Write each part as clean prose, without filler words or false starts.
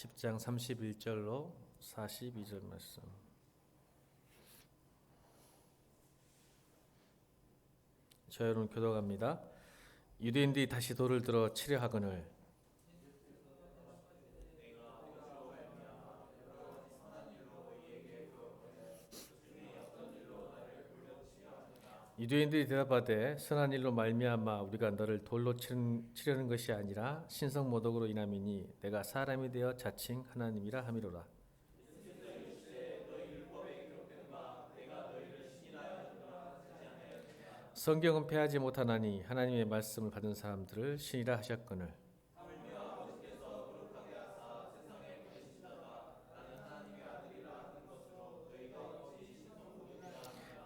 10장 31절로 42절 말씀. 저 여러분 교독합니다. 유대인들이 다시 돌을 들어 치려 하거늘 유대인들이 대답하되 선한 일로 말미암아 우리가 너를 돌로 치려는 것이 아니라 신성 모독으로 인함이니 내가 사람이 되어 자칭 하나님이라 함이로라. 성경은 패하지 못하나니 하나님의 말씀을 받은 사람들을 신이라 하셨거늘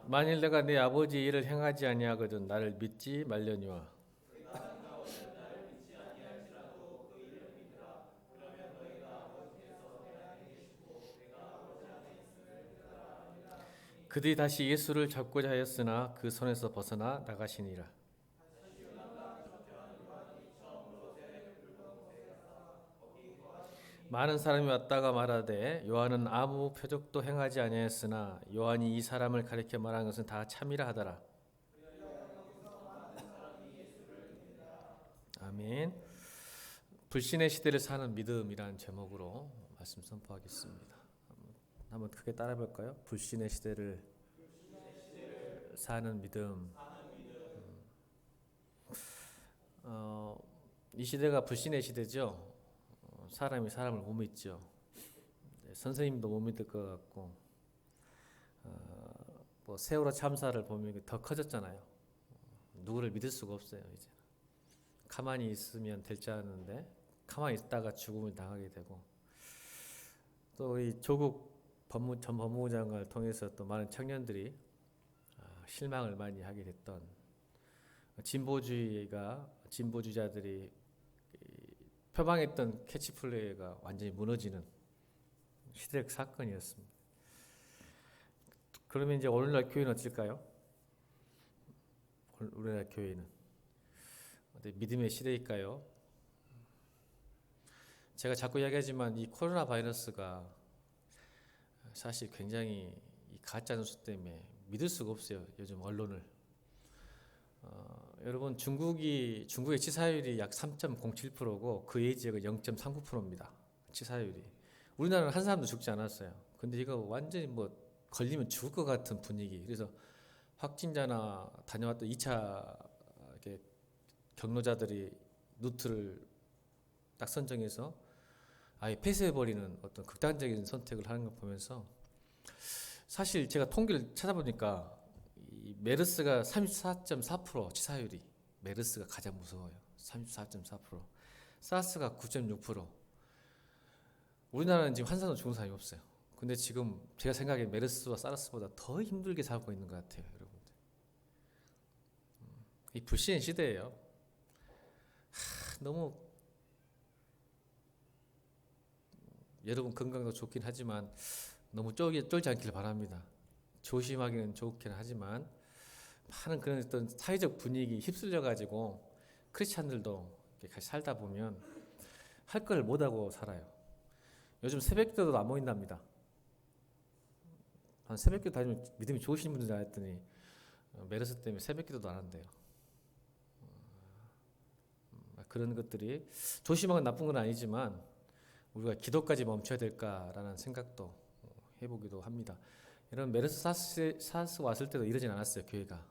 만일 내가 내 아버지 일을 행하지 아니하거든 나를 믿지 말려니와 그들이 다시 예수를 잡고자 하였으나 그 손에서 벗어나 나가시니라. 많은 사람이 왔다가 말하되 요한은 아무 표적도 행하지 아니하였으나 요한이 이 사람을 가리켜 말한 것은 다 참이라 하더라. 아멘. 불신의 시대를 사는 믿음이라는 제목으로 말씀 선포하겠습니다. 한번 크게 따라 볼까요? 불신의 시대를 사는 믿음. 이 시대가 불신의 시대죠. 사람이 사람을 못 믿죠. 선생님도 못 믿을 것 같고, 뭐 세월호 참사를 보면 더 커졌잖아요. 누구를 믿을 수가 없어요. 이제 가만히 있으면 될 줄 아는데 가만히 있다가 죽음을 당하게 되고, 또 이 조국 전 법무부 장관을 통해서 또 많은 청년들이 실망을 많이 하게 됐던 진보주의자들이 표방했던 캐치플레이가 완전히 무너지는 시대적 사건이었습니다. 그러면 이제 오늘날 교회는 어떨까요? 오늘날 교회는 믿음의 시대일까요? 제가 자꾸 이야기하지만 이 코로나 바이러스가 사실 굉장히 이 가짜 뉴스 때문에 믿을 수가 없어요. 요즘 언론을. 여러분 중국의 치사율이 약 3.07%고 그 외 지역은 0.39%입니다. 치사율이. 우리나라는 한 사람도 죽지 않았어요. 근데 이거 완전히 뭐 걸리면 죽을 것 같은 분위기. 그래서 확진자나 다녀왔던 2차 경로자들이 루트를 딱 선정해서 아예 폐쇄해버리는 어떤 극단적인 선택을 하는 걸 보면서 사실 제가 통계를 찾아보니까 이 메르스가 34.4% 치사율이 메르스가 가장 무서워요. 34.4%. 사스가 9.6%. 우리나라는 지금 한 사람도 죽은 사람이 없어요. 근데 지금 제가 생각에 메르스와 사스보다 더 힘들게 살고 있는 것 같아요, 여러분들. 이 불신의 시대예요. 너무 여러분 건강도 좋긴 하지만 너무 쫄지 않기를 바랍니다. 조심하기는 좋긴 하지만 많은 그런 어떤 사회적 분위기 휩쓸려 가지고 크리스찬들도 같이 살다 보면 할 걸 못하고 살아요. 요즘 새벽기도도 안 모인답니다. 한 새벽기도 다니면 믿음이 좋으신 분들 알았더니 메르스 때문에 새벽기도도 안 한대요. 그런 것들이 조심한 건 나쁜 건 아니지만 우리가 기도까지 멈춰야 될까라는 생각도 해보기도 합니다. 이런 메르스 사스 왔을 때도 이러진 않았어요. 교회가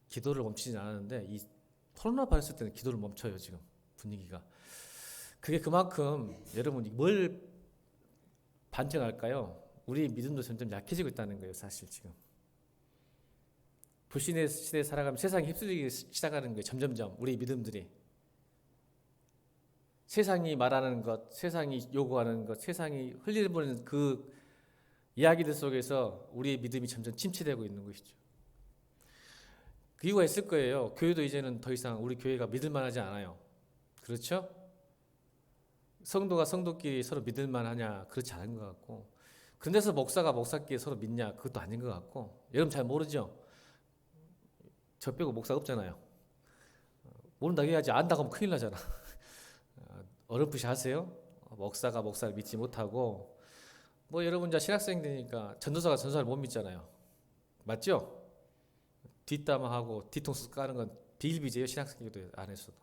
기도를 멈추진 않았는데 이 코로나 바이러스 때는 기도를 멈춰요. 지금 분위기가 그게 그만큼 여러분 뭘 반증할까요? 우리 믿음도 점점 약해지고 있다는 거예요. 사실 지금 불신의 시대에 살아가면 세상이 휩쓸리기 시작하는 거예요. 점점점 우리 믿음들이 세상이 말하는 것, 세상이 요구하는 것, 세상이 흘려보내는 그 이야기들 속에서 우리의 믿음이 점점 침체되고 있는 것이죠. 그 이유가 있을 거예요. 교회도 이제는 더 이상 우리 교회가 믿을만하지 않아요. 그렇죠? 성도가 성도끼리 서로 믿을만하냐? 그렇지 않은 것 같고, 그런데서 목사가 목사끼리 서로 믿냐? 그것도 아닌 것 같고, 여러분 잘 모르죠? 저 빼고 목사가 없잖아요. 모른다고 해야지. 안다고 하면 큰일 나잖아. 어렴풋이 하세요? 목사가 목사를 믿지 못하고 뭐 여러분 이제 신학생 되니까 전도사가 전도사를 못 믿잖아요. 맞죠? 뒷담화하고 뒤통수 까는 건 비일비재예요. 신학생 기도 안에서도.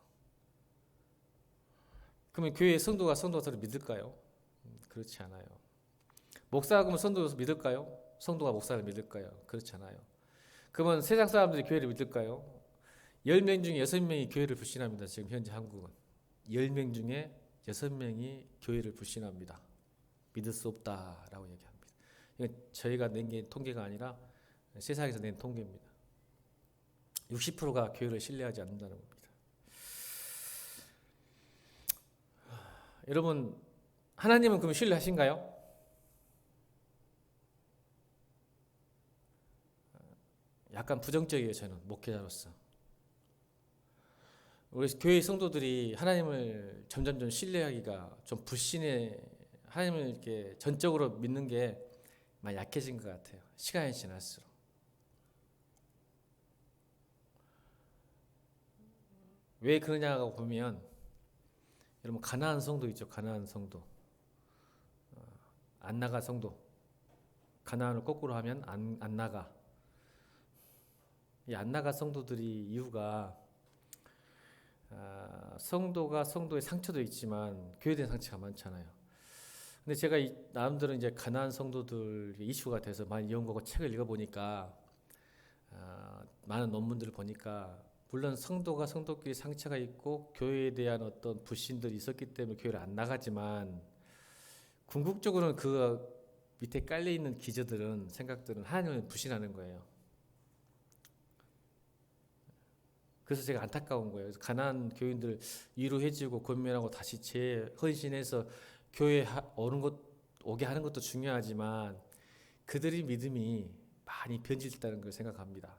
그러면 교회 성도가 성도사를 믿을까요? 그렇지 않아요. 목사가 그러면 성도를 믿을까요? 성도가 목사를 믿을까요? 그렇지 않아요. 그러면 세상 사람들이 교회를 믿을까요? 10명 중에 6명이 교회를 불신합니다. 지금 현재 한국은 10명 중에 6명이 교회를 불신합니다. 믿을 수 없다라고 얘기합니다. 이건 저희가 낸 게 통계가 아니라 세상에서 낸 통계입니다. 60%가 교회를 신뢰하지 않는다는 겁니다. 여러분, 하나님은 그럼 신뢰하신가요? 약간 부정적이에요. 저는 목회자로서. 우리 교회 성도들이 하나님을 점점 신뢰하기가 좀 불신해, 하나님을 이렇게 전적으로 믿는 게 많이 약해진 것 같아요. 시간이 지날수록. 왜 그러냐고 보면 여러분 가나안 성도 있죠. 가나안 성도. 안 나가 성도. 가나안을 거꾸로 하면 안 나가. 이 안 나가 성도들이 이유가 성도가 성도의 상처도 있지만 교회에 대한 상처가 많잖아요. 근데 제가 나름대로 이제 가나안 성도들 이슈가 돼서 많이 연구하고 책을 읽어보니까 많은 논문들을 보니까 물론 성도가 성도끼리 상처가 있고 교회에 대한 어떤 불신들이 있었기 때문에 교회를 안 나가지만 궁극적으로는 그 밑에 깔려있는 기저들은 생각들은 하나님을 불신하는 거예요. 그래서 제가 안타까운 거예요. 그래서 가난한 교인들 위로해주고 권면하고 다시 재헌신해서 교회에 오게 하는 것도 중요하지만 그들의 믿음이 많이 변질됐다는 걸 생각합니다.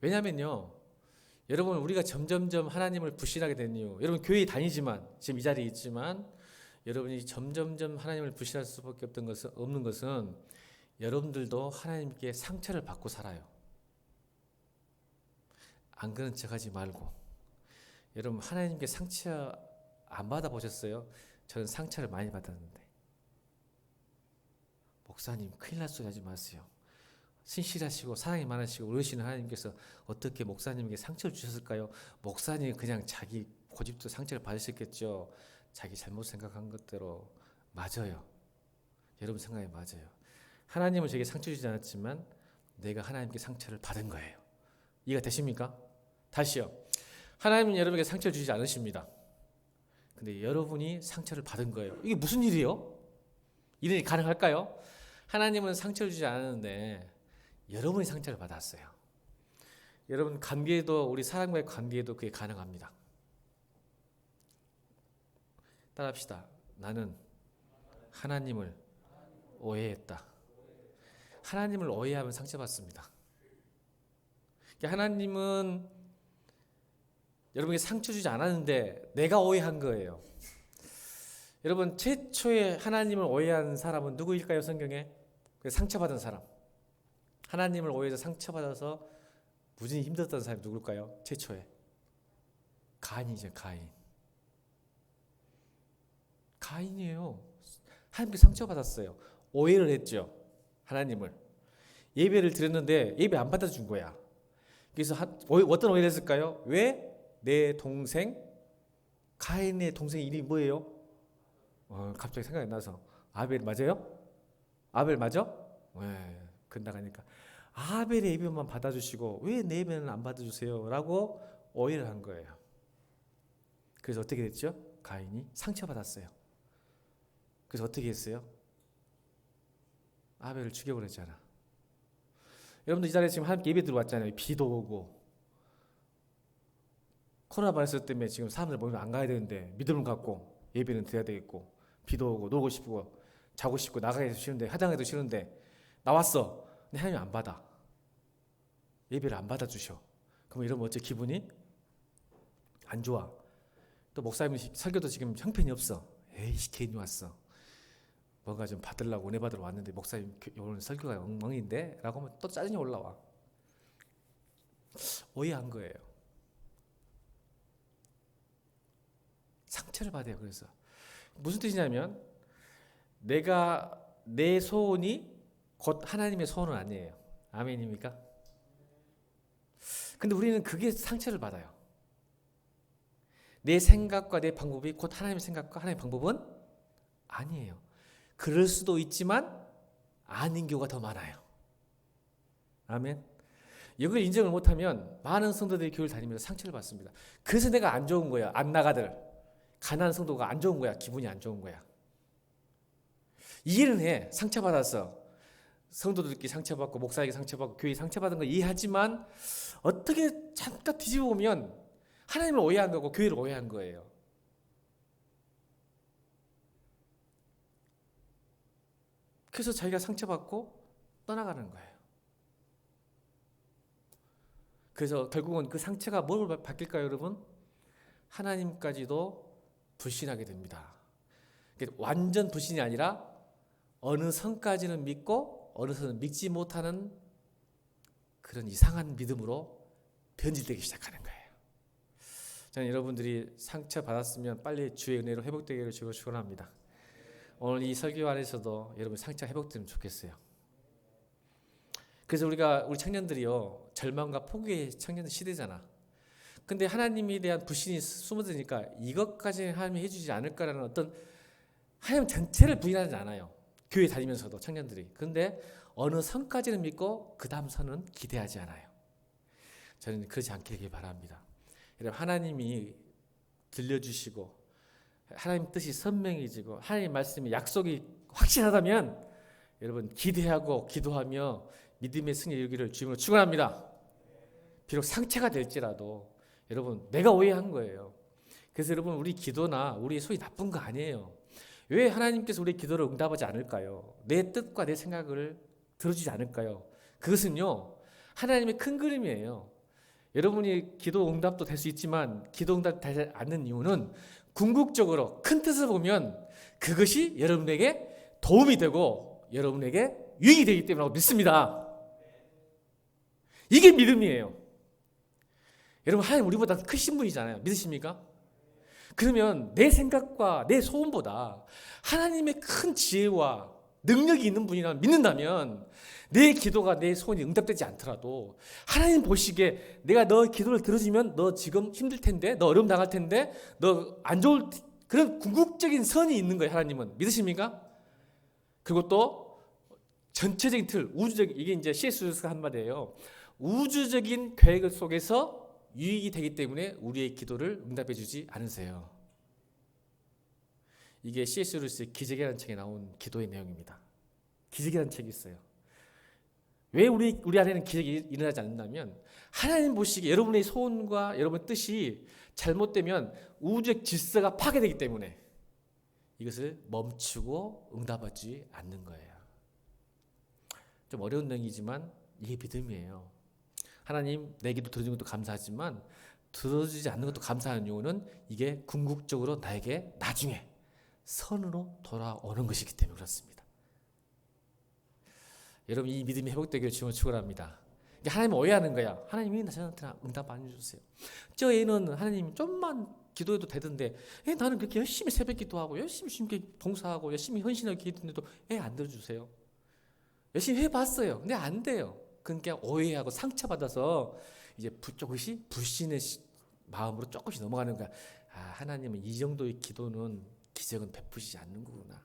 왜냐면요, 여러분 우리가 점점점 하나님을 불신하게 된 이유, 여러분 교회에 다니지만 지금 이 자리에 있지만 여러분이 점점점 하나님을 불신할 수밖에 없는 것은 여러분들도 하나님께 상처를 받고 살아요. 안 그런 척하지 말고. 여러분 하나님께 상처 안 받아보셨어요? 저는 상처를 많이 받았는데. 목사님 큰일 날 소리 하지 마세요. 신실하시고 사랑이 많으시고 어르신 하나님께서 어떻게 목사님에게 상처를 주셨을까요? 목사님이 그냥 자기 고집도 상처를 받으셨겠죠. 자기 잘못 생각한 것대로. 맞아요. 여러분 생각이 맞아요. 하나님은 제게 상처 주지 않았지만 내가 하나님께 상처를 받은 거예요. 이해가 되십니까? 다시요. 하나님은 여러분에게 상처를 주지 않으십니다. 근데 여러분이 상처를 받은 거예요. 이게 무슨 일이요? 이런 일이 가능할까요? 하나님은 상처를 주지 않았는데 여러분이 상처를 받았어요. 여러분 관계에도, 우리 사람과의 관계에도 그게 가능합니다. 따라합시다. 나는 하나님을 오해했다. 하나님을 오해하면 상처받습니다. 하나님은 여러분에게 상처 주지 않았는데 내가 오해한 거예요. 여러분 최초에 하나님을 오해한 사람은 누구일까요? 성경에? 상처받은 사람. 하나님을 오해해서 상처받아서 무진히 힘들었던 사람이 누굴까요? 최초에 가인이죠. 가인이에요. 하나님께 상처받았어요. 오해를 했죠. 하나님을. 예배를 드렸는데 예배 안 받아준 거야. 그래서 어떤 오해를 했을까요? 왜? 내 동생 가인의 동생 이름이 뭐예요? 갑자기 생각이 나서 아벨 맞아요? 아벨 맞아? 네, 끝나가니까 아벨의 예배만 받아주시고 왜 내 예배는 안 받아주세요? 라고 오해를 한 거예요. 그래서 어떻게 됐죠? 가인이 상처받았어요. 그래서 어떻게 했어요? 아벨을 죽여버렸잖아. 여러분들 이 자리에 지금 함께 예배 들어왔잖아요. 비도 오고 코로나 바이러스 때문에 지금 사람들 모이면 안 가야 되는데 믿음을 갖고 예배는 드려야 되겠고 비도 오고 놀고 싶고 자고 싶고 나가기도 싫은데 화장해도 싫은데 나왔어. 근데 하나님 안 받아. 예배를 안 받아주셔. 그럼 이러면 어째 기분이 안 좋아. 또 목사님 설교도 지금 형편이 없어. 에이씨 괜히 왔어. 뭔가 좀 받으려고 은혜 받으러 왔는데 목사님 오늘 설교가 엉망인데? 라고 하면 또 짜증이 올라와. 오해한 거예요. 상처를 받아요. 그래서 무슨 뜻이냐면 내 소원이 곧 하나님의 소원은 아니에요. 아멘입니까? 근데 우리는 그게 상처를 받아요. 내 생각과 내 방법이 곧 하나님의 생각과 하나님의 방법은 아니에요. 그럴 수도 있지만 아닌 경우가 더 많아요. 아멘. 이걸 인정을 못하면 많은 성도들이 교회를 다니면서 상처를 받습니다. 그래서 내가 안 좋은 거야. 안 나가들. 가난한 성도가 안 좋은 거야. 기분이 안 좋은 거야. 이해는 해. 상처받아서 성도들끼리 상처받고 목사에게 상처받고 교회에 상처받은 거 이해하지만 어떻게 잠깐 뒤집어 보면 하나님을 오해한 거고 교회를 오해한 거예요. 그래서 자기가 상처받고 떠나가는 거예요. 그래서 결국은 그 상처가 뭘 바뀔까요, 여러분? 하나님까지도 불신하게 됩니다. 완전 불신이 아니라 어느 선까지는 믿고 어느 선은 믿지 못하는 그런 이상한 믿음으로 변질되기 시작하는 거예요. 저는 여러분들이 상처받았으면 빨리 주의 은혜로 회복되기를 주고 축원합니다. 오늘 이 설교 안에서도 여러분 상처 회복되면 좋겠어요. 그래서 우리 청년들이요, 절망과 포기의 청년 시대잖아. 근데 하나님에 대한 불신이 숨어드니까 이것까지 하나님이 해주지 않을까라는 어떤 하나님 전체를 부인하지 않아요. 교회 다니면서도 청년들이. 그런데 어느 선까지는 믿고 그 다음 선은 기대하지 않아요. 저는 그러지 않게 되길 바랍니다. 여러분, 하나님이 들려주시고 하나님 뜻이 선명해지고 하나님 말씀이 약속이 확실하다면 여러분 기대하고 기도하며 믿음의 승리 이루기를 주님으로 축원합니다. 비록 상처가 될지라도 여러분 내가 오해한 거예요. 그래서 여러분 우리 기도나 우리의 소리 나쁜 거 아니에요. 왜 하나님께서 우리 기도를 응답하지 않을까요? 내 뜻과 내 생각을 들어주지 않을까요? 그것은요 하나님의 큰 그림이에요. 여러분이 기도 응답도 될 수 있지만 기도 응답 되지 않는 이유는 궁극적으로 큰 뜻을 보면 그것이 여러분에게 도움이 되고 여러분에게 유익이 되기 때문이라고 믿습니다. 이게 믿음이에요. 여러분 하나님 우리보다 크신 분이잖아요. 믿으십니까? 그러면 내 생각과 내 소원보다 하나님의 큰 지혜와 능력이 있는 분이라면 믿는다면 내 기도가 내 소원이 응답되지 않더라도 하나님 보시기에 내가 너 기도를 들어주면 너 지금 힘들 텐데 너 어려움 당할 텐데 너 안 좋을 그런 궁극적인 선이 있는 거예요. 하나님은 믿으십니까? 그리고 또 전체적인 틀 우주적인 이게 이제 C.S. 루이스가 한 말이에요. 우주적인 계획 속에서 유익이 되기 때문에 우리의 기도를 응답해 주지 않으세요. 이게 C.S. 루이스의 기적이라는 책에 나온 기도의 내용입니다. 기적이라는 책이 있어요. 왜 우리 안에는 기적이 일어나지 않는다면 하나님 보시기에 여러분의 소원과 여러분의 뜻이 잘못되면 우주의 질서가 파괴되기 때문에 이것을 멈추고 응답하지 않는 거예요. 좀 어려운 내용이지만 이게 믿음이에요. 하나님 내 기도 들어주는 것도 감사하지만 들어주지 않는 것도 감사한 이유는 이게 궁극적으로 나에게 나중에 선으로 돌아오는 것이기 때문에 그렇습니다. 여러분 이 믿음이 회복되기를 주님으로 축원합니다. 하나님 오해하는 거야. 하나님이 저한테 응답 안 해주세요. 저 애는 하나님 좀만 기도해도 되던데 나는 그렇게 열심히 새벽 기도하고 열심히 주님께 봉사하고 열심히 헌신하고 기도했는데도 애 안 들어주세요. 열심히 해봤어요. 근데 안 돼요. 그러니까 오해하고 상처받아서 이제 조금씩 불신의 마음으로 조금씩 넘어가는 거야. 하나님은 이 정도의 기도는 기적은 베푸시지 않는 거구나.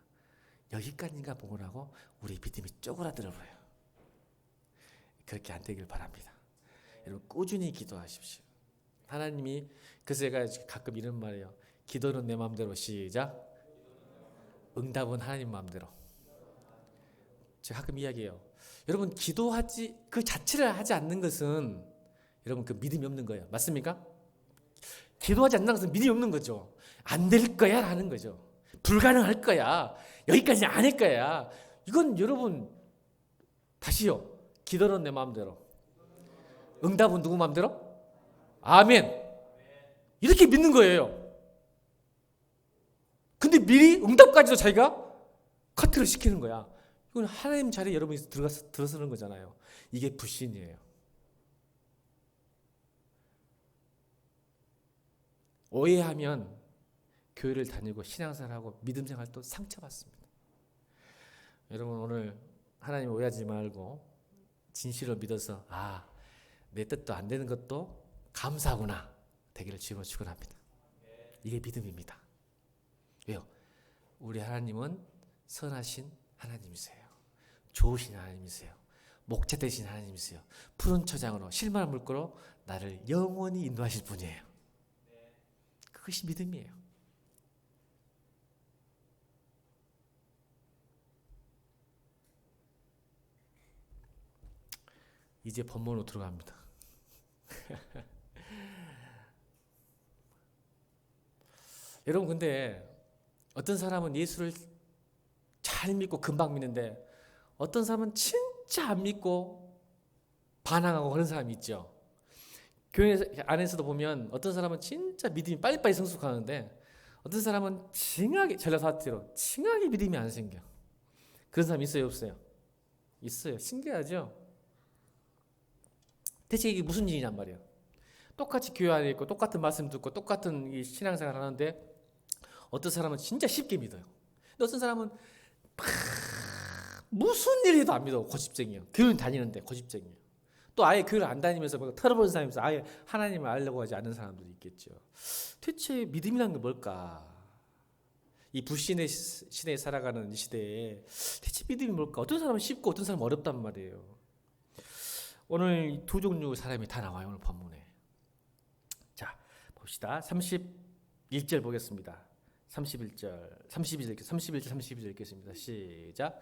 여기까지인가 보라고 우리 믿음이 쪼그라들어버려요. 그렇게 안 되길 바랍니다. 여러분 꾸준히 기도하십시오. 하나님이 그래서 제가 가끔 이런 말이에요. 기도는 내 마음대로 시작. 응답은 하나님 마음대로. 제가 가끔 이야기해요. 여러분 기도하지 그 자체를 하지 않는 것은 여러분 그 믿음이 없는 거예요. 맞습니까? 기도하지 않는 것은 믿음이 없는 거죠. 안 될 거야 라는 거죠. 불가능할 거야. 여기까지 아닐 거야. 이건 여러분 다시요. 기도는 내 마음대로. 응답은 누구 마음대로? 아멘. 이렇게 믿는 거예요. 근데 미리 응답까지도 자기가 커트를 시키는 거야. 이건 하나님 자리에 여러분이 들어서는 거잖아요. 이게 불신이에요. 오해하면 교회를 다니고 신앙생활하고 믿음생활도 상처받습니다. 여러분 오늘 하나님 오해하지 말고 진실을 믿어서 내 뜻도 안 되는 것도 감사하구나 되기를 주님으로 축원합니다. 이게 믿음입니다. 왜요? 우리 하나님은 선하신 하나님이세요. 좋으신 하나님이세요. 목자 되신 하나님이세요. 푸른 초장으로 실만한 물고로 나를 영원히 인도하실 분이에요. 그것이 믿음이에요. 이제 본문으로 들어갑니다. 여러분 근데 어떤 사람은 예수를 잘 믿고 금방 믿는데 어떤 사람은 진짜 안 믿고 반항하고 그런 사람이 있죠. 교회 안에서도 보면 어떤 사람은 진짜 믿음이 빨리빨리 성숙하는데 어떤 사람은 칭하게 전라사태로 칭하게 믿음이 안 생겨. 그런 사람 있어요 없어요? 있어요. 신기하죠? 대체 이게 무슨 일이냔 말이에요. 똑같이 교회 안에 있고 똑같은 말씀 듣고 똑같은 이 신앙생활 하는데 어떤 사람은 진짜 쉽게 믿어요. 근데 어떤 사람은 무슨 일 해도 안 믿어. 고집쟁이에요. 교회 다니는데 고집쟁이에요. 또 아예 교회를 안 다니면서 털어버린 사람이 있어. 아예 하나님을 알려고 하지 않는 사람들이 있겠죠. 대체 믿음이란 게 뭘까? 이 불신의 시대에 살아가는 이 시대에 대체 믿음이 뭘까? 어떤 사람은 쉽고 어떤 사람은 어렵단 말이에요. 오늘 두 종류 사람이 다 나와요. 오늘 본문에. 자, 봅시다. 31절 보겠습니다. 31절 읽겠습니다. 시작.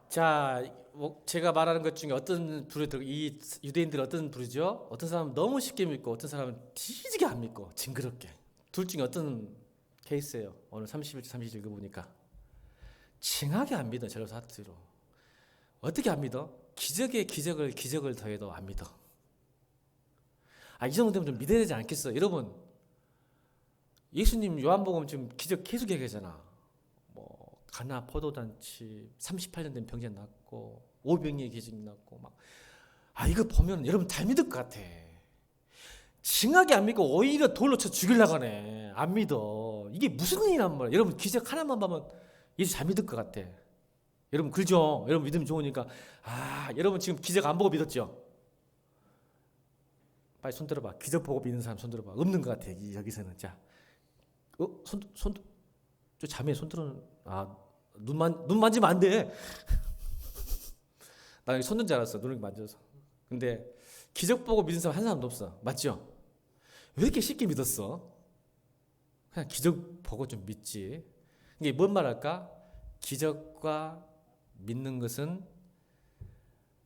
자, 제가 말하는 것 중에 어떤 이 유대인들은 어떤 부류죠? 어떤 사람은 너무 쉽게 믿고 어떤 사람은 뒤지게 안 믿고 징그럽게. 둘 중에 어떤 케이스예요? 오늘 31절 32절 읽어보니까 칭하게 안 믿어. 제로 사투리로. 어떻게 안 믿어? 기적을 더해도 안 믿어. 이 정도 되면 좀 믿어야 되지 않겠어? 여러분 예수님 요한복음 지금 기적 계속 얘기하잖아. 가나 포도단치 38년 된 병자 낫고 오병이의 기적 낫고 이거 보면 여러분 다 믿을 것 같아. 징하게 안 믿고 오히려 돌로 쳐 죽이려고 하네. 안 믿어. 이게 무슨 일이란 말이야. 여러분 기적 하나만 보면 예수 잘 믿을 것 같아. 여러분 그죠? 여러분 믿음 좋으니까 여러분 지금 기적 안 보고 믿었죠? 빨리 손 들어봐. 기적 보고 믿는 사람 손 들어봐. 없는 것 같아 여기서는. 자, 저 자매 손 들어. 눈 만지면 안 돼. 나 여기 손든 줄 알았어. 눈을 만져서. 근데 기적 보고 믿는 사람 한 사람도 없어. 맞죠? 왜 이렇게 쉽게 믿었어? 그냥 기적 보고 좀 믿지. 이게 뭔 말할까? 기적과 믿는 것은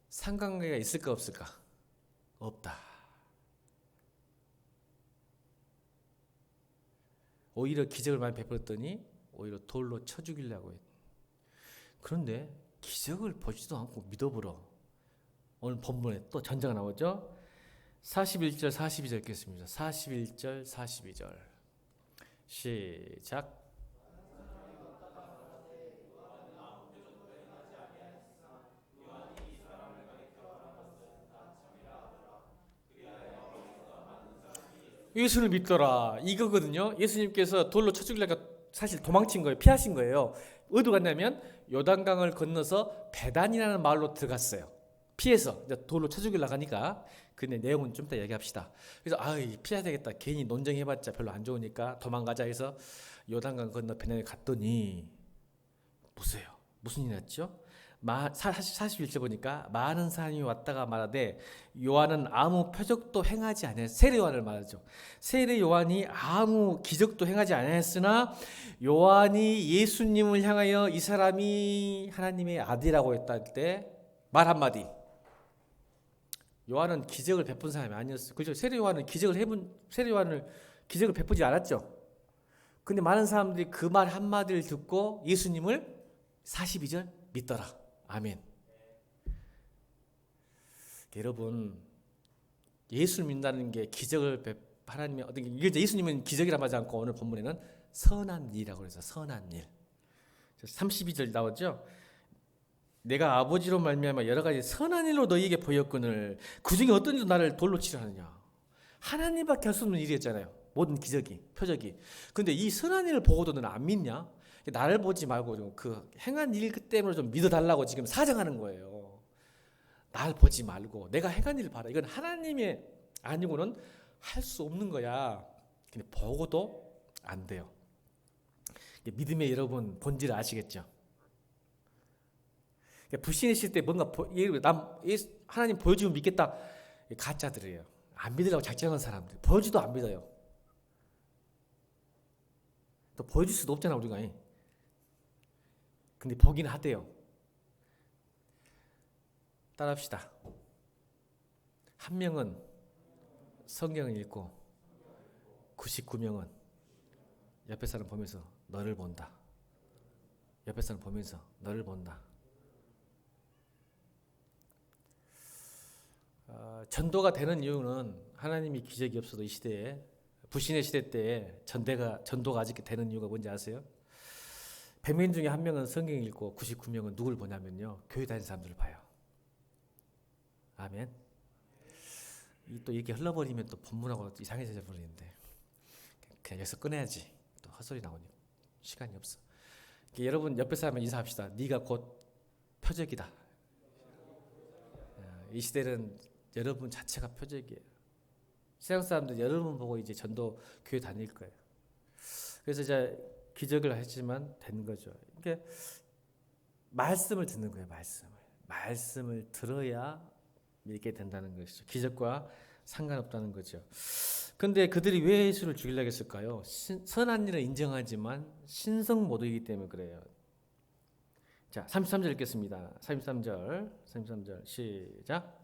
상관관계가 있을까 없을까? 없다. 오히려 기적을 많이 베풀었더니 오히려 돌로 쳐 죽이려고 했. 그런데 기적을 보지도 않고 믿어버려. 오늘 본문에 또 전자가 나오죠. 41절 42절 읽겠습니다. 41절 42절 시작. 예수를 믿더라 이거거든요. 예수님께서 돌로 쳐 죽이려니까 사실 도망친 거예요. 피하신 거예요. 어디로 갔냐면 요단강을 건너서 베단이라는 마을로 들어갔어요. 피해서 돌로 쳐 죽이려고 하니까. 근데 내용은 좀 이따 얘기합시다. 그래서 피해야 되겠다. 괜히 논쟁해봤자 별로 안 좋으니까 도망가자 해서 요단강 건너 베단에 갔더니 보세요. 무슨 일이 났죠? 41절 보니까 많은 사람이 왔다가 말하되 요한은 아무 표적도 행하지 아니하였. 세례 요한을 말하죠. 세례 요한이 아무 기적도 행하지 아니하였으나 요한이 예수님을 향하여 이 사람이 하나님의 아들이라고 했다 할 때 말 한마디. 요한은 기적을 베푼 사람이 아니었어요. 그죠? 세례 요한을 기적을 베푸지 않았죠. 근데 많은 사람들이 그 말 한마디를 듣고 예수님을 42절 믿더라. 아멘. 여러분 예수를 믿는다는 게 기적을 하나님의 이게 예수님은 기적이라 하지 않고 오늘 본문에는 선한 일이라고 그래서 선한 일. 32절 나오죠. 내가 아버지로 말미암아 여러 가지 선한 일로 너희에게 보였거늘 그 중에 어떤 일도 나를 돌로 치려 하느냐. 하나님밖에 할 수 없는 일이었잖아요. 모든 기적이, 표적이. 근데 이 선한 일을 보고도 너는 안 믿냐? 나를 보지 말고 좀 그 행한 일 때문에 좀 믿어달라고 지금 사정하는 거예요. 날 보지 말고 내가 행한 일을 봐라. 이건 하나님의 아니고는 할 수 없는 거야. 근데 보고도 안 돼요. 믿음의 여러분 본질을 아시겠죠? 불신했을 때 뭔가 하나님 보여주면 믿겠다. 가짜들이에요. 안 믿으려고 작정하는 사람들. 보여주도 안 믿어요. 또 보여줄 수도 없잖아 우리가. 근데 보긴 하대요. 따라합시다. 한 명은 성경을 읽고 99명은 옆에 사람 보면서 너를 본다. 옆에 사람 보면서 너를 본다. 전도가 되는 이유는 하나님이 기적이 없어도 이 시대에 불신의 시대 때에 전도가 아직 되는 이유가 뭔지 아세요? 100명 중에 한 명은 성경 읽고 99명은 누굴 보냐면요. 교회 다니는 사람들을 봐요. 아멘. 또 이렇게 흘러버리면 또 본문하고 이상해져 버리는데 그냥 여기서 꺼내야지. 또 헛소리 나오니 시간이 없어. 여러분 옆에 사람과 인사합시다. 네가 곧 표적이다. 이 시대는 여러분 자체가 표적이에요. 세상 사람들 여러분 보고 이제 전도 교회 다닐 거예요. 그래서 이제 기적을 했지만 된 거죠. 그러니까 말씀을 듣는 거예요. 말씀을 들어야 믿게 된다는 것이죠. 기적과 상관없다는 거죠. 그런데 그들이 왜 예수를 죽이려고 했을까요? 선한 일을 인정하지만 신성 모독이기 때문에 그래요. 자, 33절 읽겠습니다. 33절 시작.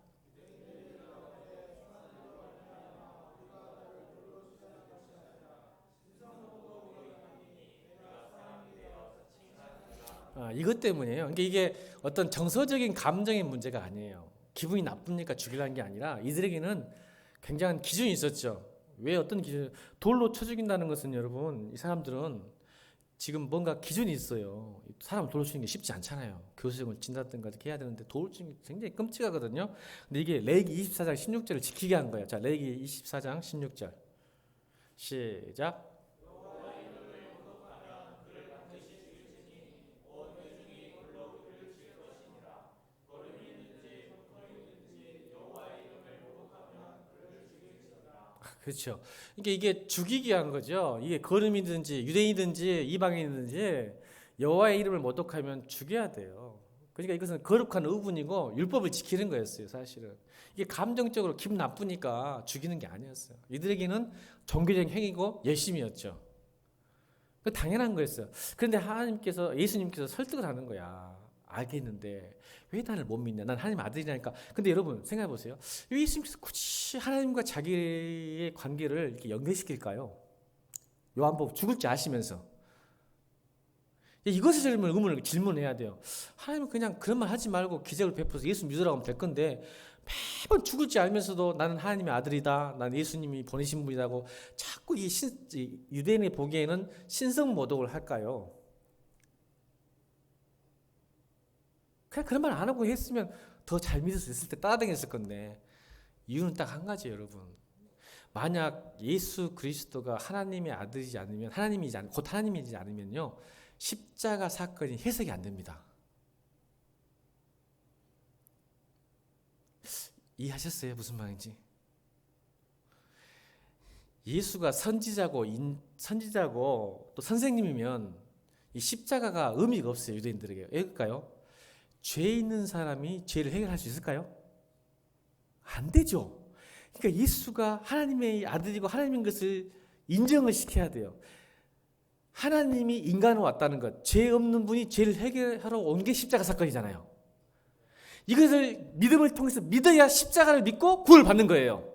이것 때문이에요. 그러니까 이게 어떤 정서적인 감정의 문제가 아니에요. 기분이 나쁘니까 죽이라는 게 아니라 이들에게는 굉장한 기준이 있었죠. 왜 어떤 기준? 돌로 쳐 죽인다는 것은 여러분 이 사람들은 지금 뭔가 기준이 있어요. 사람을 돌로 치는 게 쉽지 않잖아요. 교수형을 친다든가 이렇게 해야 되는데 돌로 치는 게 굉장히 끔찍하거든요. 근데 이게 레위기 24장 16절을 지키게 한 거예요. 자, 레위기 24장 16절 시작. 그렇죠. 그러니까 이게 죽이게 한 거죠. 이게 거름이든지 유대인이든지 이방인이든지 여호와의 이름을 모독하면 죽여야 돼요. 그러니까 이것은 거룩한 의분이고 율법을 지키는 거였어요, 사실은. 이게 감정적으로 기분 나쁘니까 죽이는 게 아니었어요. 이들에게는 종교적인 행위고 열심이었죠. 그 당연한 거였어요. 그런데 예수님께서 설득을 하는 거야. 알겠는데 왜 나를 못 믿냐? 난 하나님 아들이라니까. 근데 여러분 생각해 보세요. 왜 예수님께서 굳이 하나님과 자기의 관계를 이렇게 연결시킬까요? 요한복음 죽을 줄 아시면서. 이것에 의문을 질문해야 돼요. 하나님은 그냥 그런 말 하지 말고 기적을 베풀어서 예수 믿으라고 하면 될 건데 매번 죽을 줄 알면서도 나는 하나님의 아들이다. 나는 예수님이 보내신 분이라고 자꾸 유대인이 보기에는 신성 모독을 할까요? 그냥 그런 말 안 하고 했으면 더 잘 믿을 수 있을 때 따라다녔을 건데 이유는 딱 한 가지예요, 여러분. 만약 예수 그리스도가 하나님의 아들이지 않으면 곧 하나님이지 않으면요 십자가 사건이 해석이 안 됩니다. 이해하셨어요? 무슨 말인지? 예수가 선지자고 또 선생님이면 이 십자가가 의미가 없어요, 유대인들에게. 왜일까요? 죄 있는 사람이 죄를 해결할 수 있을까요? 안 되죠. 그러니까 예수가 하나님의 아들이고 하나님인 것을 인정을 시켜야 돼요. 하나님이 인간으로 왔다는 것, 죄 없는 분이 죄를 해결하러 온 게 십자가 사건이잖아요. 이것을 믿음을 통해서 믿어야 십자가를 믿고 구원을 받는 거예요.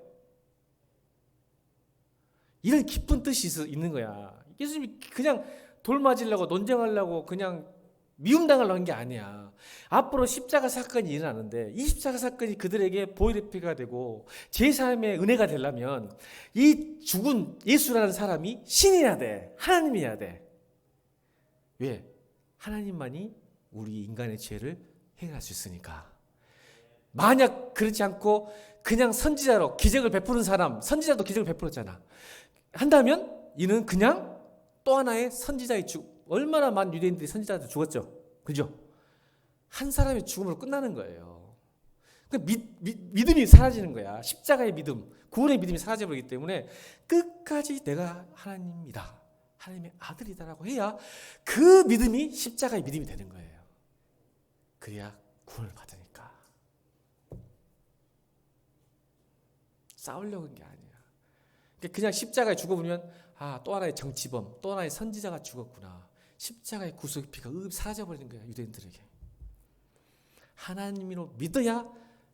이런 깊은 뜻이 있는 거야. 예수님이 그냥 돌 맞으려고 논쟁하려고 그냥 미움당하려고 한 게 아니야. 앞으로 십자가 사건이 일어나는데 이 십자가 사건이 그들에게 보혈의피가 되고 제3의 은혜가 되려면 이 죽은 예수라는 사람이 신이어야 돼. 하나님이어야 돼. 왜? 하나님만이 우리 인간의 죄를 해결할 수 있으니까. 만약 그렇지 않고 그냥 선지자로 기적을 베푸는 사람, 선지자도 기적을 베풀었잖아. 한다면 이는 그냥 또 하나의 선지자의 얼마나 많은 유대인들이 선지자한테 죽었죠. 그죠? 한 사람의 죽음으로 끝나는 거예요. 믿음이 사라지는 거야. 십자가의 믿음, 구원의 믿음이 사라져버리기 때문에 끝까지 내가 하나님이다, 하나님의 아들이다라고 해야 그 믿음이 십자가의 믿음이 되는 거예요. 그래야 구원을 받으니까. 싸우려고 한 게 아니야. 그냥 십자가에 죽어버리면 또 하나의 정치범, 또 하나의 선지자가 죽었구나. 십자가의 구속의 피가 사라져버리는 거야, 유대인들에게. 하나님으로 믿어야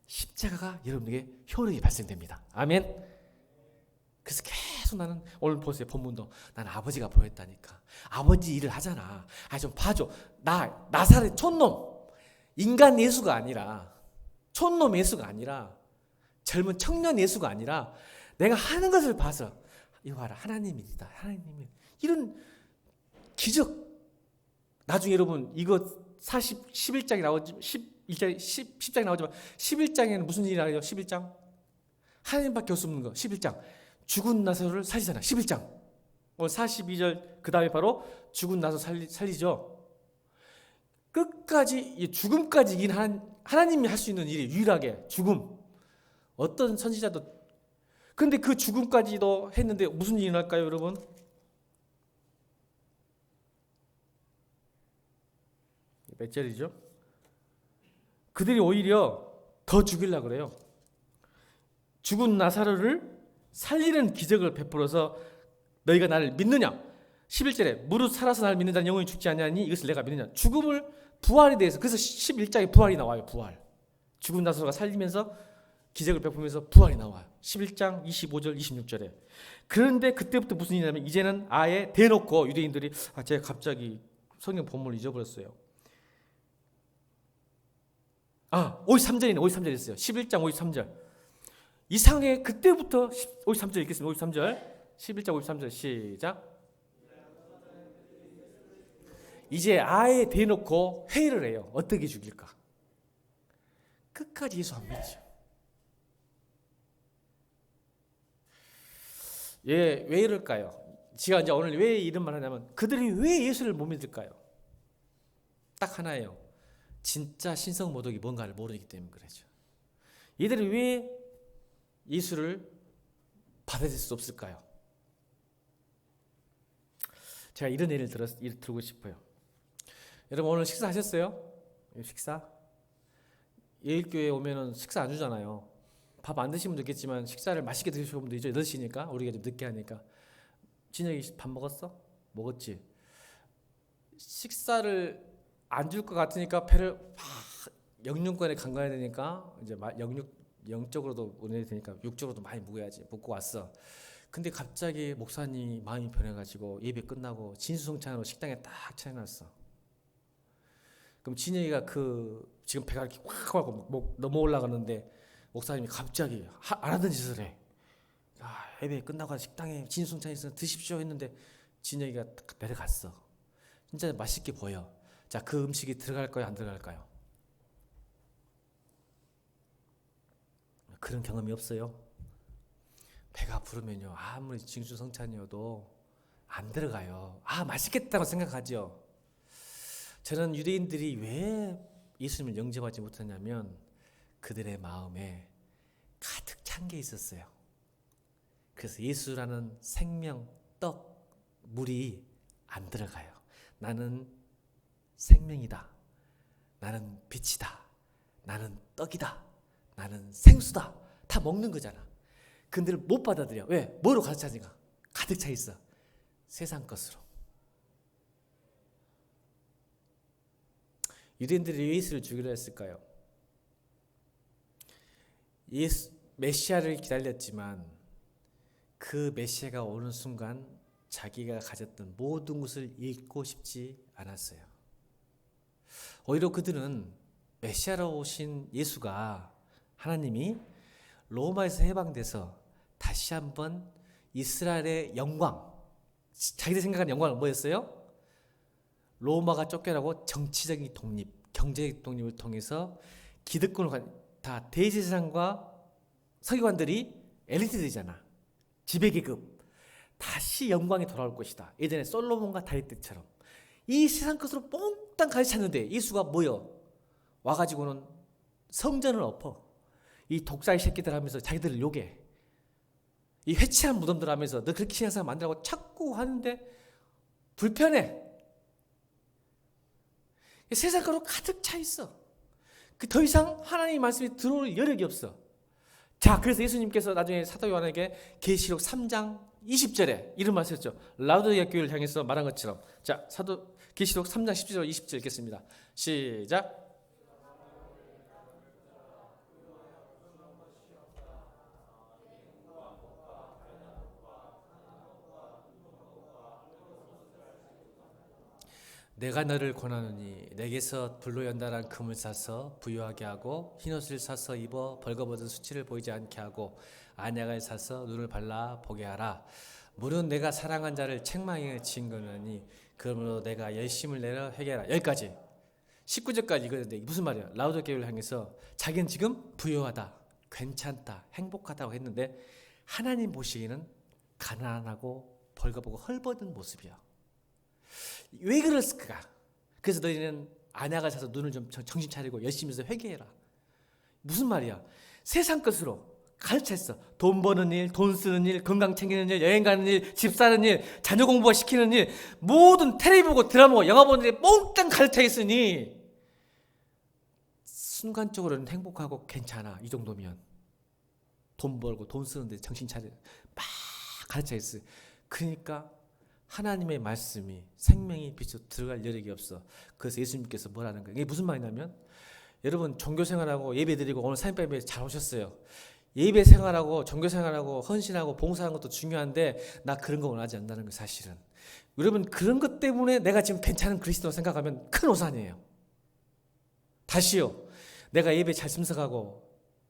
십자가가 여러분에게 효력이 발생됩니다. 아멘. 그래서 계속 나는 오늘 보세요, 본문도 나는 아버지가 보냈다니까. 아버지 일을 하잖아. 좀 봐줘. 나사렛 촌놈, 인간 예수가 아니라, 촌놈 예수가 아니라, 젊은 청년 예수가 아니라 내가 하는 것을 봐서 이거 봐라, 하나님이다, 하나님이 이런 기적. 나중에 여러분 이거 11장에 나오지, 10장에 나오지만 11장에는 무슨 일이 나와요? 11장 하나님밖에 없는 거. 11장 죽은 나사로를 살리잖아. 11장 오늘 42절 그 다음에 바로 죽은 나사로 살리죠. 끝까지 죽음까지 이긴 하나님이 할 수 있는 일이 유일하게 죽음. 어떤 선지자도. 그런데 그 죽음까지도 했는데 무슨 일이 날까요, 여러분? 몇 절이죠? 그들이 오히려 더 죽이려고 그래요. 죽은 나사로를 살리는 기적을 베풀어서 너희가 나를 믿느냐? 11절에 무릇 살아서 나를 믿는 자는 영원히 죽지 아니하니 이것을 내가 믿느냐? 부활에 대해서. 그래서 11장에 부활이 나와요. 부활. 죽은 나사로가 살리면서 기적을 베푸면서 부활이 나와요. 11장 25절 26절에. 그런데 그때부터 무슨 일이냐면 이제는 아예 대놓고 유대인들이 제가 갑자기 성경 본문을 잊어버렸어요. 53절이네. 53절 있어요. 11장 53절. 이상하게 그때부터 53절 읽겠습니다. 53절. 11장 53절 시작. 이제 아예 대놓고 회의를 해요. 어떻게 죽일까? 끝까지 예수 안 믿죠. 왜 이럴까요? 제가 이제 오늘 왜 이런 말 하냐면 그들이 왜 예수를 못 믿을까요? 딱 하나예요. 진짜 신성모독이 뭔가를 모르기 때문에 그러죠. 얘들이 왜 예수를 받아들일 수 없을까요? 제가 이런 예를 들고 싶어요. 여러분 오늘 식사하셨어요? 식사? 예일교회에 오면은 식사 안 주잖아요. 밥 안 드시면 좋겠지만 식사를 맛있게 드시는 분도 있죠. 8시니까 우리가 좀 늦게 하니까. 진혁이 밥 먹었어? 먹었지. 식사를 안 줄 것 같으니까 배를 영육권에 간과해야 되니까 이제 영적으로도 은혜야 되니까 육적으로도 많이 먹어야지. 먹고 왔어. 근데 갑자기 목사님이 마음이 변해가지고 예배 끝나고 진수성찬으로 식당에 딱 차려놨어. 그럼 진혁이가 지금 배가 이렇게 확 하고 넘어 올라가는데 목사님이 갑자기 안 하던 짓을 해. 예배 끝나고 식당에 진수성찬이 있어 드십시오 했는데 진혁이가 내려갔어. 진짜 맛있게 보여. 자, 그 음식이 들어갈까요? 안 들어갈까요? 그런 경험이 없어요? 배가 부르면요 아무리 진수성찬이어도 안 들어가요. 맛있겠다고 생각하죠. 저는 유대인들이 왜 예수님을 영접하지 못하냐면 그들의 마음에 가득 찬 게 있었어요. 그래서 예수라는 생명, 떡, 물이 안 들어가요. 나는 생명이다. 나는 빛이다. 나는 떡이다. 나는 생수다. 다 먹는 거잖아. 근데 못 받아들여. 왜? 뭐로 가득 차니까? 가득 차 있어. 세상 것으로. 유대인들이 왜 예수를 죽이려 했을까요? 메시아를 기다렸지만 그 메시아가 오는 순간 자기가 가졌던 모든 것을 잃고 싶지 않았어요. 오히려 그들은 메시아로 오신 예수가 하나님이 로마에서 해방돼서 다시 한번 이스라엘의 영광, 자기들 생각하는 영광은 뭐였어요? 로마가 쫓겨나고 정치적인 독립, 경제적 독립을 통해서 기득권을 다 대제사장과 서기관들이 엘리트들이잖아. 지배계급. 다시 영광이 돌아올 것이다. 예전에 솔로몬과 다윗 때처럼. 이 세상 것으로 몽땅 가득 찼는데 예수가 뭐여? 와가지고는 성전을 엎어. 이 독사의 새끼들 하면서 자기들을 욕해. 이 회치한 무덤들 하면서 너 그렇게 신앙생활 만들라고 자꾸 하는데 불편해. 세상 것으로 가득 차 있어. 더 이상 하나님의 말씀이 들어올 여력이 없어. 자, 그래서 예수님께서 나중에 사도 요한에게 계시록 3장 20절에 이런 말씀했죠. 라우디게아 교회를 향해서 말한 것처럼. 자, 계시록 3장 10절 20절 읽겠습니다. 시작. 내가 너를 권하노니 내게서 불로 연달아 금을 사서 부유하게 하고 흰옷을 사서 입어 벌거벗은 수치를 보이지 않게 하고 안약을 사서 눈을 발라 보게 하라. 물은 내가 사랑한 자를 책망에 증거하니 그러므로 내가 열심을 내려 회개하라. 여기까지 19절까지 이거는데 무슨 말이야? 라우디게아를 향해서 자기는 지금 부유하다, 괜찮다, 행복하다고 했는데 하나님 보시기에는 가난하고 벌거벗고 헐벗은 모습이야. 왜 그랬을까? 그래서 너희는 안약을 사서 눈을 좀 정신 차리고 열심히 해서 회개해라. 무슨 말이야? 세상 것으로 가르쳤어. 돈 버는 일, 돈 쓰는 일, 건강 챙기는 일, 여행 가는 일, 집 사는 일, 자녀 공부 시키는 일, 모든 텔레비 보고 드라마 보고 영화 보는 일에 몽땅 가르쳐 있으니 순간적으로는 행복하고 괜찮아. 이 정도면 돈 벌고 돈 쓰는데 정신 차려 막 가르쳐 있어. 그러니까 하나님의 말씀이 생명이 빛으로 들어갈 여력이 없어. 그래서 예수님께서 뭐라는 거예요? 이게 무슨 말이냐면 여러분 종교 생활하고 예배 드리고 오늘 사인배에 잘 오셨어요. 예배 생활하고 종교 생활하고 헌신하고 봉사하는 것도 중요한데 나 그런 거 원하지 않는다는 거 사실은. 여러분 그런 것 때문에 내가 지금 괜찮은 그리스도라고 생각하면 큰 오산이에요. 다시요. 내가 예배 잘 참석하고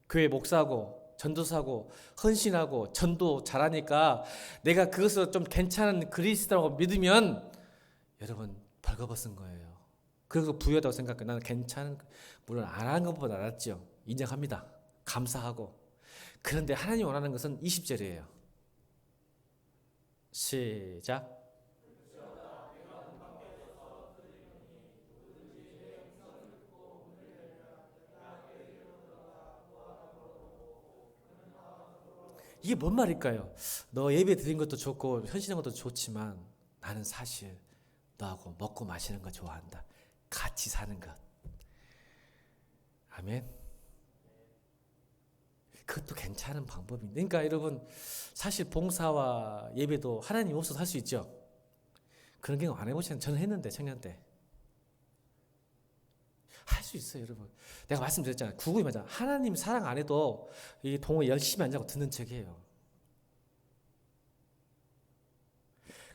교회 목사하고 전도사고 헌신하고 전도 잘하니까 내가 그것을 좀 괜찮은 그리스도라고 믿으면 여러분 벌거벗은 거예요. 그래서 부유하다고 생각해. 나는 괜찮은, 물론 안 하는 것보다 낫죠. 인정합니다. 감사하고. 그런데 하나님 원하는 것은 20절이에요. 시작. 이게 뭔 말일까요? 너 예배 드린 것도 좋고 헌신한 것도 좋지만 나는 사실 너하고 먹고 마시는 거 좋아한다. 같이 사는 것. 아멘. 그것도 괜찮은 방법입니다. 그러니까 여러분 사실 봉사와 예배도 하나님 없어서 할 수 있죠. 그런 경우 안 해보시는 저는 했는데 청년 때. 할 수 있어요, 여러분. 내가 말씀드렸잖아요. 구구이 맞아. 하나님 사랑 안 해도 이 동호 열심히 안 자고 듣는 척이에요.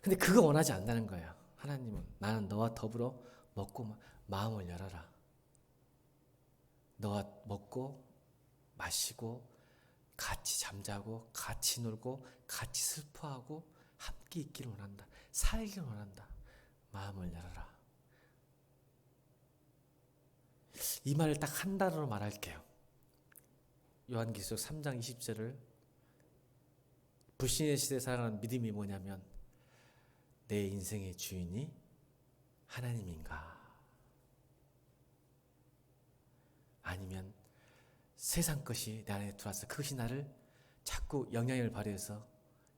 근데 그거 원하지 않는다는 거예요. 하나님은 나는 너와 더불어 먹고 마음을 열어라. 너와 먹고 마시고 같이 잠자고 같이 놀고 같이 슬퍼하고 함께 있기를 원한다. 살기를 원한다. 마음을 열어라. 이 말을 딱 한 단어로 말할게요. 요한계시록 3장 20절을 불신의 시대에 살아가는 믿음이 뭐냐면 내 인생의 주인이 하나님인가? 아니면 세상 것이 내 안에 들어와서 그것이 나를 자꾸 영향을 발휘해서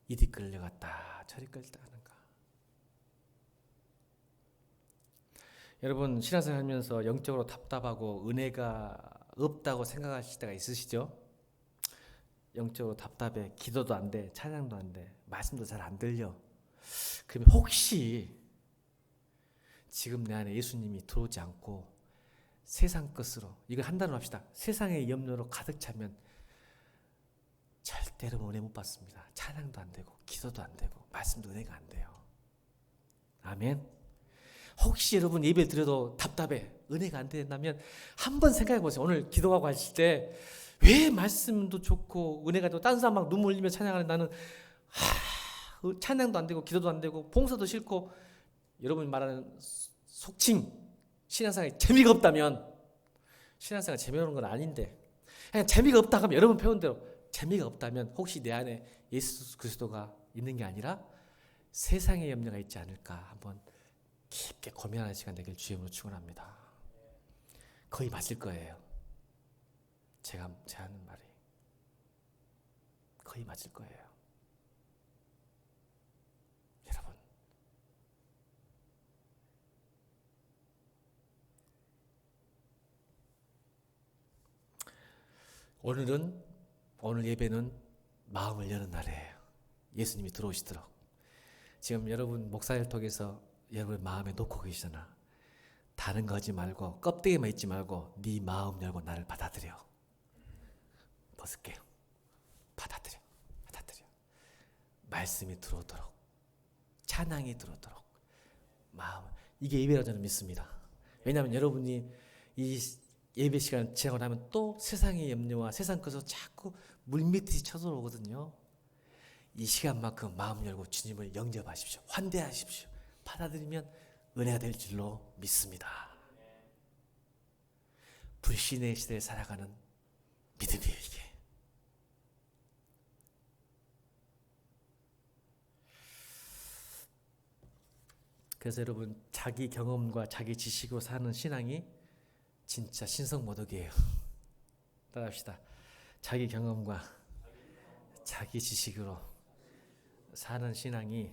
이리 끌려갔다 저리 끌려갔다 하는가? 여러분 신앙생활 하면서 영적으로 답답하고 은혜가 없다고 생각하실 때가 있으시죠? 영적으로 답답해. 기도도 안 돼. 찬양도 안 돼. 말씀도 잘 안 들려. 그러면 혹시 지금 내 안에 예수님이 들어오지 않고 세상 것으로, 이걸 한 단어로 합시다. 세상의 염려로 가득 차면 절대로 은혜 못 받습니다. 찬양도 안 되고 기도도 안 되고 말씀도 은혜가 안 돼요. 아멘. 혹시 여러분 예배 드려도 답답해. 은혜가 안 된다면 한번 생각해 보세요. 오늘 기도하고 하실 때 왜 말씀도 좋고 은혜가 되고 다른 사람 막 눈물 흘리며 찬양하는 나는 찬양도 안 되고 기도도 안 되고 봉사도 싫고 여러분이 말하는 속칭 신앙생활이 재미가 없다면, 신앙생활 재미없는 건 아닌데 그냥 재미가 없다 하면 여러분 표현 대로 재미가 없다면 혹시 내 안에 예수 그리스도가 있는 게 아니라 세상의 염려가 있지 않을까 한번 깊게 고민하는 시간 되길 주님으로 축원합니다. 거의 맞을 거예요. 제가 하는 말이 거의 맞을 거예요. 여러분, 오늘 예배는 마음을 여는 날이에요. 예수님이 들어오시도록. 지금 여러분 목사를 통해서 여러분 마음에 놓고 계시잖아. 다른 거 하지 말고 껍데기만 있지 말고 네 마음 열고 나를 받아들여. 벗을게요. 받아들여. 말씀이 들어오도록, 찬양이 들어오도록 마음. 이게 예배라고 저는 믿습니다. 왜냐하면 여러분이 이 예배 시간 지나고 나면 또 세상의 염려와 세상 것으로 자꾸 물밑이 쳐들어오거든요. 이 시간만큼 마음 열고 주님을 영접하십시오. 환대하십시오. 받아들이면 은혜가 될 줄로 믿습니다. 불신의 시대에 살아가는 믿음이에요, 이게. 그래서 여러분, 자기 경험과 자기 지식으로 사는 신앙이 진짜 신성모독이에요. 따라합시다. 자기 경험과 자기 지식으로 사는 신앙이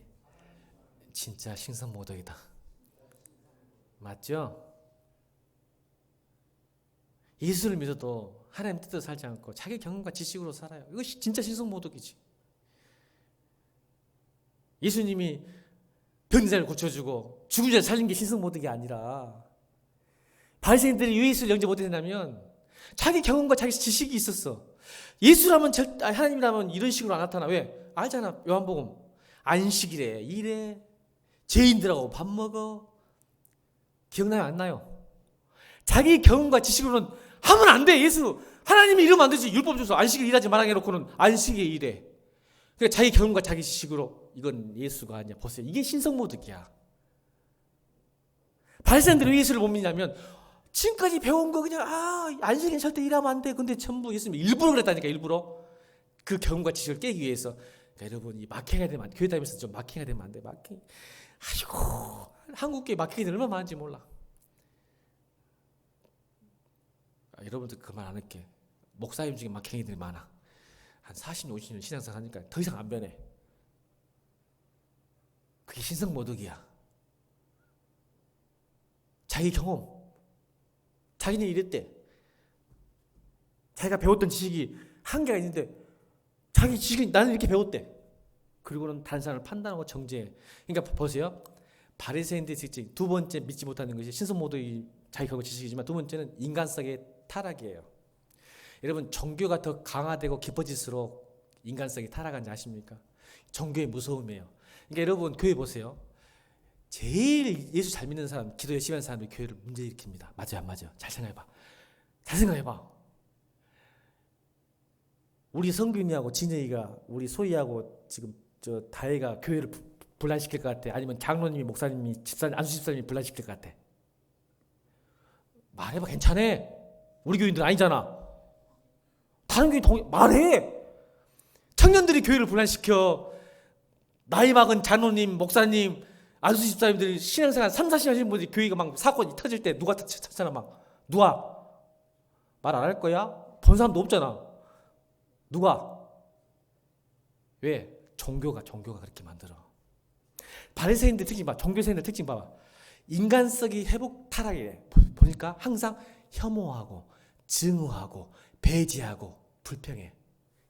진짜 신성모독이다. 맞죠? 예수를 믿어도 하나님 뜻대로 살지 않고 자기 경험과 지식으로 살아요. 이것이 진짜 신성모독이지. 예수님이 병든 자를 고쳐주고 죽은 자를 살린 게 신성모독이 아니라, 바리새인들이 왜 예수를 영접 못했냐면 자기 경험과 자기 지식이 있었어. 예수라면 하나님이라면 이런 식으로 안 나타나. 왜? 알잖아. 요한복음 안식일에 일해, 죄인들하고 밥 먹어. 기억나요? 안 나요? 자기 경험과 지식으로는 하면 안 돼. 예수 하나님이 이러면 안 되지. 율법 줘서 안식일 일하지 말라 해놓고는 안식일에 일해. 그러니까 자기 경험과 자기 지식으로 이건 예수가 아니야. 보세요. 이게 신성모독이야. 바리새인들이 왜 예수를 못 믿냐면 지금까지 배운 거 그냥 안식일 절대 일하면 안 돼. 근데 전부 예수님이 일부러 그랬다니까. 일부러 그 경험과 지식을 깨기 위해서. 그러니까 여러분, 이 마케가 되면 안 돼. 교회 다니면서 좀 마케가 되면 안 돼. 마케. 아이고, 한국 교회 마케가 얼마나 많은지 몰라. 여러분들 그 말 안 할게. 목사님 중에 마케이들이 많아. 한 40, 50년 신앙생활 하니까 더 이상 안 변해. 그게 신성모독이야. 자기 경험, 자기는 이랬대. 자기가 배웠던 지식이 한계가 있는데 자기 지식이 나는 이렇게 배웠대. 그리고는 다른 사람을 판단하고 정죄해. 그러니까 보세요. 바리새인들의 특징 두 번째, 믿지 못하는 것이 신성모독이 자기 경험 지식이지만, 두 번째는 인간성의 타락이에요. 여러분, 종교가 더 강화되고 깊어질수록 인간성이 타락한지 아십니까? 종교의 무서움이에요. 그러니까 여러분, 교회 보세요. 제일 예수 잘 믿는 사람, 기도 열심히 하는 사람들이 교회를 문제 일으킵니다. 맞아요, 안 맞아요? 잘 생각해봐. 잘 생각해봐. 우리 성균이하고 진영이가, 우리 소희하고 지금 저 다혜가 교회를 분란시킬 것 같아? 아니면 장로님이, 목사님이, 집사님, 안수 집사님이 분란시킬 것 같아? 말해봐. 괜찮아. 우리 교인들 아니잖아. 다른 교인 말해. 청년들이 교회를 분란시켜. 나이 먹은 장로님, 목사님, 안수 집사님들이 신앙생활 3, 40년 하시는 분들이 교회가 막 사건이 터질 때 누가 찾잖아. 막 누가 말 안 할 거야? 본 사람도 없잖아. 누가? 왜? 종교가 그렇게 만들어. 바리새인들 특징 봐. 종교생들 특징 봐봐. 인간성이 회복 타락이래. 보니까 항상 혐오하고 증오하고 배제하고 불평해.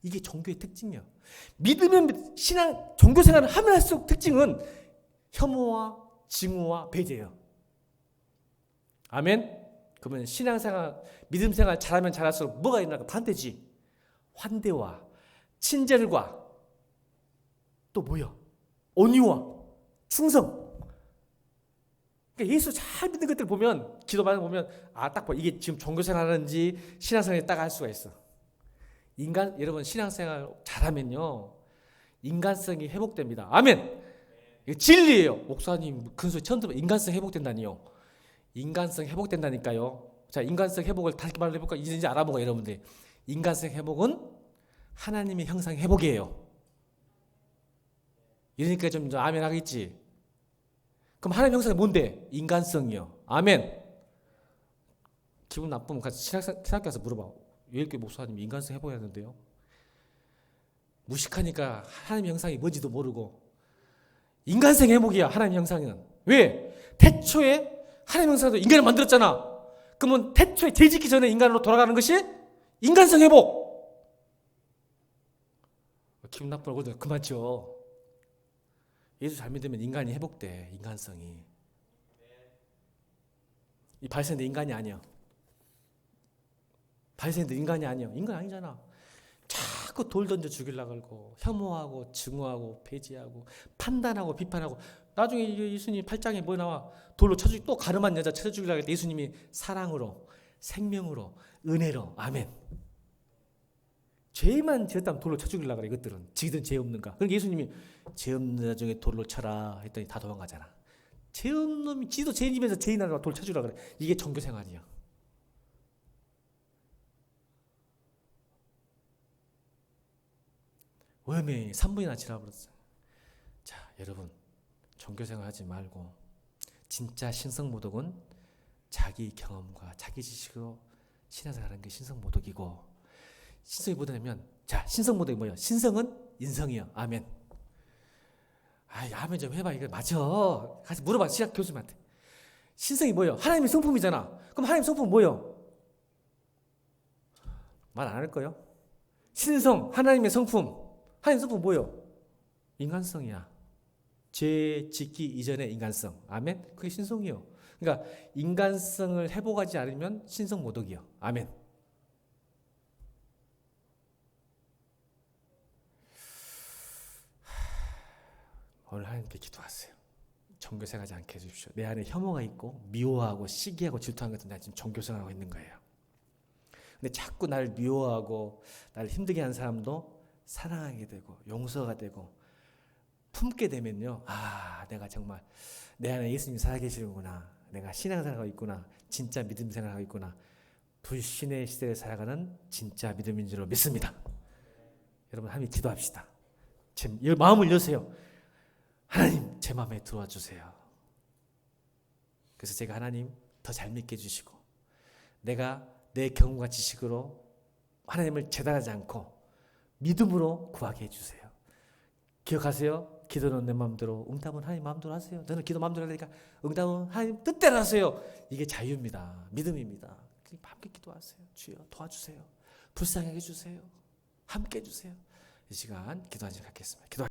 이게 종교의 특징이야. 믿으면 신앙 종교생활을 하면 할수록 특징은 혐오와 증오와 배제예요. 아멘. 그러면 신앙생활, 믿음생활 잘하면 잘할수록 뭐가 일어날까? 반대지. 환대와 친절과 또 뭐야? 온유와 충성. 그러니까 예수 잘 믿는 것들 보면, 기도만 보면 딱 봐. 이게 지금 종교생활 하는지 신앙생활에 딱 알 수가 있어. 여러분 신앙생활 잘하면요 인간성이 회복됩니다. 아멘. 이거 진리예요. 목사님 큰 소리 처음 들어봐. 인간성 회복된다니요. 인간성 회복된다니까요. 자, 인간성 회복을 다시 말해볼까? 이제 알아보고 여러분들. 인간성 회복은 하나님의 형상 회복이에요. 이러니까 좀 아멘 하겠지. 그럼 하나님 형상이 뭔데? 인간성이요. 아멘. 기분 나쁘면 같이 신학교 가서 물어봐. 왜 이렇게 목사님 인간성 회복해야 하는데요? 무식하니까 하나님 형상이 뭔지도 모르고. 인간성 회복이야, 하나님 형상은. 왜? 태초에 하나님 형상으로 인간을 만들었잖아. 그러면 태초에 죄 짓기 전에 인간으로 돌아가는 것이 인간성 회복. 기분 나쁘다고 그러더니 그만 쳐. 예수 잘 믿으면 인간이 회복돼. 인간성이. 이 바리새인들 인간이 아니야. 바리새인들 인간이 아니야. 인간 아니잖아. 자꾸 돌 던져 죽이려고 하고 혐오하고 증오하고 배제하고 판단하고 비판하고. 나중에 예수님 8장에 뭐 나와? 돌로 쳐 죽이 또 가늠한 여자 쳐 죽이려고 했는데 예수님이 사랑으로 생명으로 은혜로 아멘. 죄만 지었다면 돌로 쳐 죽이려고 그래. 이것들은 지기든 죄 없는가. 그러니까 예수님이 죄 없는 자 중에 돌로 쳐라 했더니 다 도망가잖아. 죄 없는 놈이 지도 죄인이면서 죄인하고 돌 쳐주려고 그래. 이게 종교 생활이야. 오염이 3분이나 지나버렸어요. 자, 여러분 종교 생활 하지 말고 진짜 신성모독은 자기 경험과 자기 지식으로 신앙생활 하는 게 신성모독이고, 신성이 뭐냐면, 자, 신성모독이 뭐예요? 신성은 인성이요. 아멘. 아멘 좀 해봐. 이거 맞아. 가서 물어봐. 시작 교수님한테. 신성이 뭐예요? 하나님의 성품이잖아. 그럼 하나님의 성품은 뭐예요? 말 안 할 거예요? 신성, 하나님의 성품. 하나님의 성품은 뭐예요? 인간성이야. 죄 짓기 이전의 인간성. 아멘. 그게 신성이요. 그러니까 인간성을 회복하지 않으면 신성모독이요. 아멘. 오늘 하나님께 기도하세요. 종교생활하지 않게 해주십시오. 내 안에 혐오가 있고 미워하고 시기하고 질투하는 것은 내가 지금 종교생활하고 있는 거예요. 근데 자꾸 나를 미워하고 나를 힘들게 하는 사람도 사랑하게 되고 용서가 되고 품게 되면요, 내가 정말 내 안에 예수님이 살아계시는구나, 내가 신앙생활하고 있구나, 진짜 믿음 생활하고 있구나, 불신의 시대를 살아가는 진짜 믿음인 줄로 믿습니다. 여러분 함께 기도합시다. 제 마음을 여세요. 하나님 제 마음에 들어와 주세요. 그래서 제가 하나님 더 잘 믿게 해주시고, 내가 내 경험과 지식으로 하나님을 재단하지 않고 믿음으로 구하게 해주세요. 기억하세요. 기도는 내 마음대로, 응답은 하나님 마음대로 하세요. 저는 기도 마음대로 하니까 응답은 하나님 뜻대로 하세요. 이게 자유입니다. 믿음입니다. 함께 기도하세요. 주여 도와주세요. 불쌍하게 해주세요. 함께 해주세요. 이 시간 기도하는 시간 갖겠습니다. 기도.